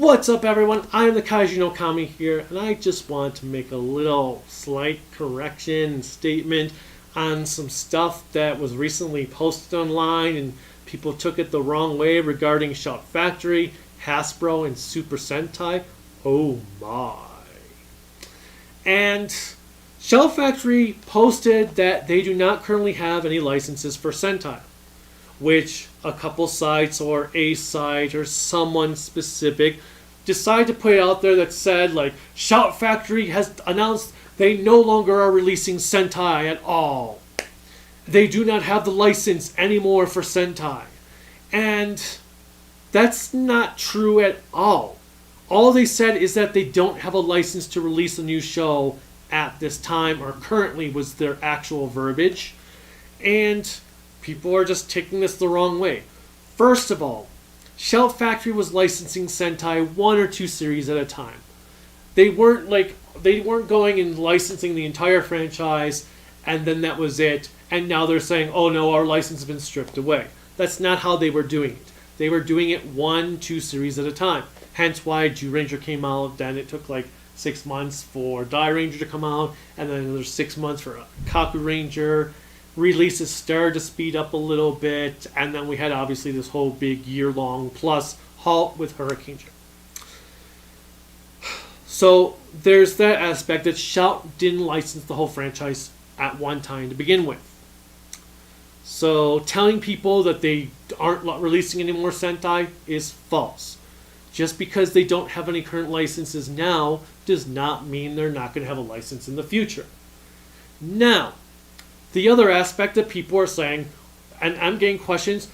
What's up, everyone? I am the Kaiju no Kami here, and I just want to make a little slight correction statement on some stuff that was recently posted online and people took it the wrong way regarding Shout Factory, Hasbro, and Super Sentai. Oh my. And Shout Factory posted that they do not currently have any licenses for Sentai, which a couple sites or a site or someone specific decided to put it out there that said, like, Shout Factory has announced they no longer are releasing Sentai at all. They do not have the license anymore for Sentai. And that's not true at all. All they said is that they don't have a license to release a new show at this time, or currently was their actual verbiage. And people are just taking this the wrong way. First of all, Shout Factory was licensing Sentai 1 or 2 series at a time. They weren't going and licensing the entire franchise and then that was it. And now they're saying, oh no, our license has been stripped away. That's not how they were doing it. They were doing it 1, 2 series at a time. Hence why Ranger came out, then it took like 6 months for Ranger to come out, and then another 6 months for Kaku Ranger. Releases started to speed up a little bit, and then we had obviously this whole big year-long plus halt with Hurricane. So there's that aspect that Shout didn't license the whole franchise at one time to begin with. So telling people that they aren't releasing any more Sentai is false. Just because they don't have any current licenses now does not mean they're not going to have a license in the future. Now, the other aspect that people are saying, and I'm getting questions,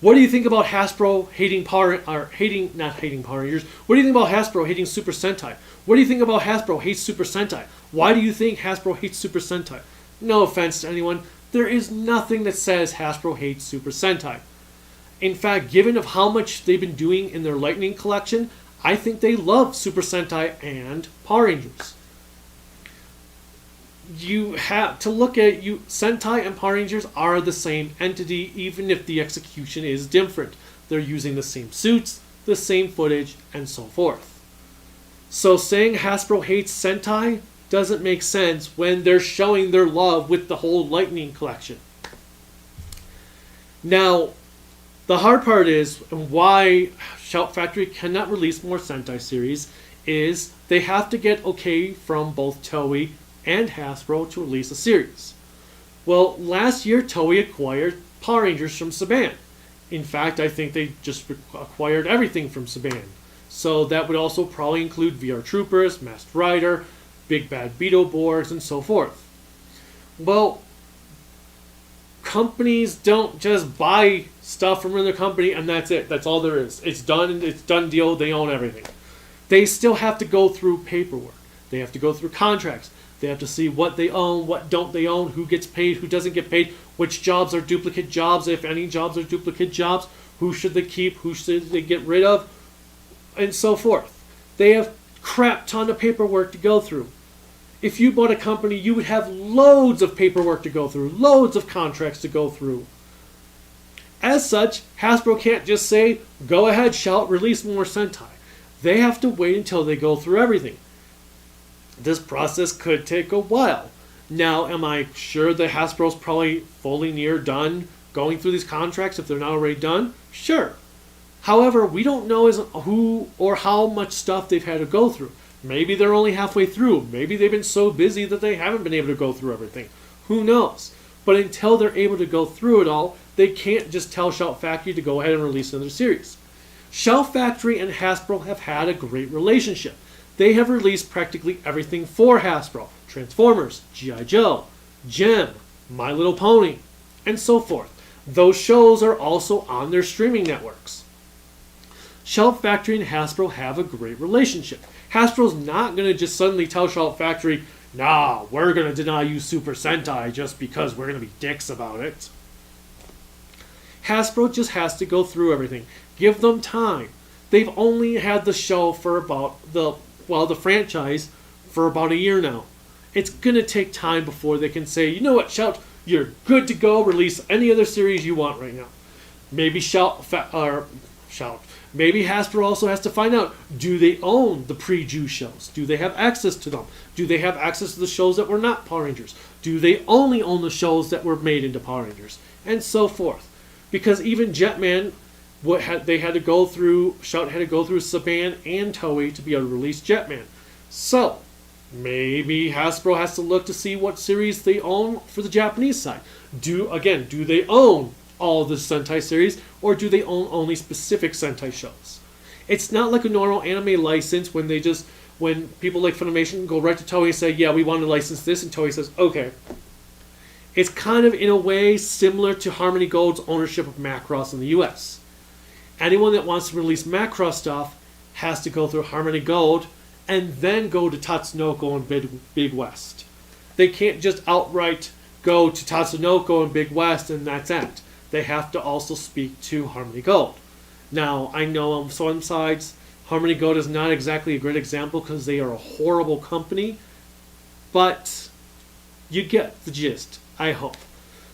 what do you think about Hasbro hating Power Rangers? What do you think about Hasbro hating Super Sentai? What do you think about Hasbro hates Super Sentai? Why do you think Hasbro hates Super Sentai? No offense to anyone, there is nothing that says Hasbro hates Super Sentai. In fact, given of how much they've been doing in their Lightning collection, I think they love Super Sentai and Power Rangers. You have to look at Sentai and Power Rangers are the same entity, even if the execution is different. They're using the same suits, the same footage, and so forth. So saying Hasbro hates Sentai doesn't make sense when they're showing their love with the whole Lightning collection. Now, the hard part is, and why Shout Factory cannot release more Sentai series, is they have to get okay from both Toei and Hasbro to release a series. Well, last year Toei acquired Power Rangers from Saban. In fact, I think they just acquired everything from Saban. So that would also probably include VR Troopers, Masked Rider, Big Bad Beetleborgs, and so forth. Well, companies don't just buy stuff from another company and that's it. That's all there is. It's done. It's done deal. They own everything. They still have to go through paperwork. They have to go through contracts. They have to see what they own, what don't they own, who gets paid, who doesn't get paid, which jobs are duplicate jobs, if any jobs are duplicate jobs, who should they keep, who should they get rid of, and so forth. They have crap ton of paperwork to go through. If you bought a company, you would have loads of paperwork to go through, loads of contracts to go through. As such, Hasbro can't just say, go ahead, Shout, release more Sentai. They have to wait until they go through everything. This process could take a while. Now, am I sure that Hasbro's probably fully near done going through these contracts if they're not already done? Sure. However, we don't know who or how much stuff they've had to go through. Maybe they're only halfway through. Maybe they've been so busy that they haven't been able to go through everything. Who knows? But until they're able to go through it all, they can't just tell Shout Factory to go ahead and release another series. Shout Factory and Hasbro have had a great relationship. They have released practically everything for Hasbro. Transformers, G.I. Joe, Gem, My Little Pony, and so forth. Those shows are also on their streaming networks. Shout Factory and Hasbro have a great relationship. Hasbro's not going to just suddenly tell Shout Factory, nah, we're going to deny you Super Sentai just because we're going to be dicks about it. Hasbro just has to go through everything. Give them time. They've only had the show for about the franchise for about a year now. It's going to take time before they can say, you know what, Shout, you're good to go, release any other series you want right now. Maybe Maybe Hasbro also has to find out, do they own the pre-Jew shows? Do they have access to them? Do they have access to the shows that were not Power Rangers? Do they only own the shows that were made into Power Rangers? And so forth. Because even Jetman, they had to go through, Shout had to go through Saban and Toei to be able to release Jetman. So, maybe Hasbro has to look to see what series they own for the Japanese side. Do they own all the Sentai series, or do they own only specific Sentai shows? It's not like a normal anime license when people like Funimation go right to Toei and say, yeah, we want to license this, and Toei says, okay. It's kind of, in a way, similar to Harmony Gold's ownership of Macross in the US. Anyone that wants to release Macross stuff has to go through Harmony Gold and then go to Tatsunoko and Big West. They can't just outright go to Tatsunoko and Big West and that's it. They have to also speak to Harmony Gold. Now, I know on some sides, Harmony Gold is not exactly a great example because they are a horrible company, but you get the gist, I hope.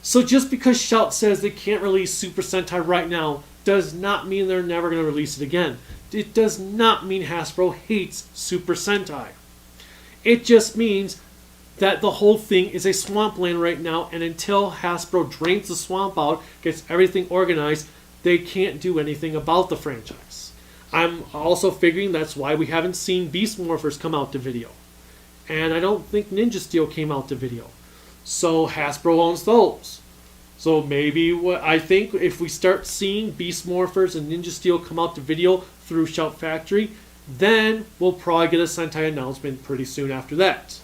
So just because Shout says they can't release Super Sentai right now does not mean they're never going to release it again. It does not mean Hasbro hates Super Sentai. It just means that the whole thing is a swampland right now, and until Hasbro drains the swamp out, gets everything organized, they can't do anything about the franchise. I'm also figuring that's why we haven't seen Beast Morphers come out to video. And I don't think Ninja Steel came out to video. So Hasbro owns those. So maybe I think if we start seeing Beast Morphers and Ninja Steel come out to video through Shout Factory, then we'll probably get a Sentai announcement pretty soon after that.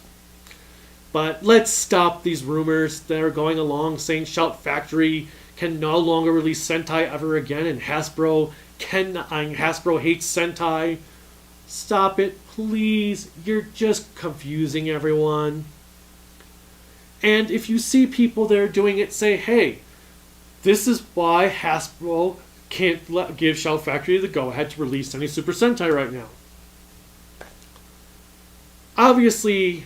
But let's stop these rumors that are going along saying Shout Factory can no longer release Sentai ever again and Hasbro hates Sentai. Stop it, please. You're just confusing everyone. And if you see people that are doing it, say, hey, this is why Hasbro can't give Shout Factory the go-ahead to release any Super Sentai right now. Obviously,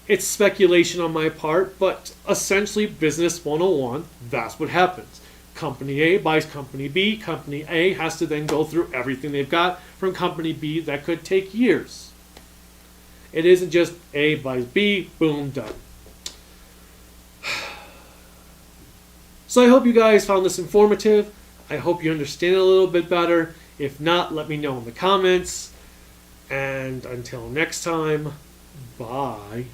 it's speculation on my part, but essentially Business 101, that's what happens. Company A buys Company B. Company A has to then go through everything they've got from Company B. That could take years. It isn't just A buys B, boom, done. So I hope you guys found this informative. I hope you understand it a little bit better. If not, let me know in the comments. And until next time, bye.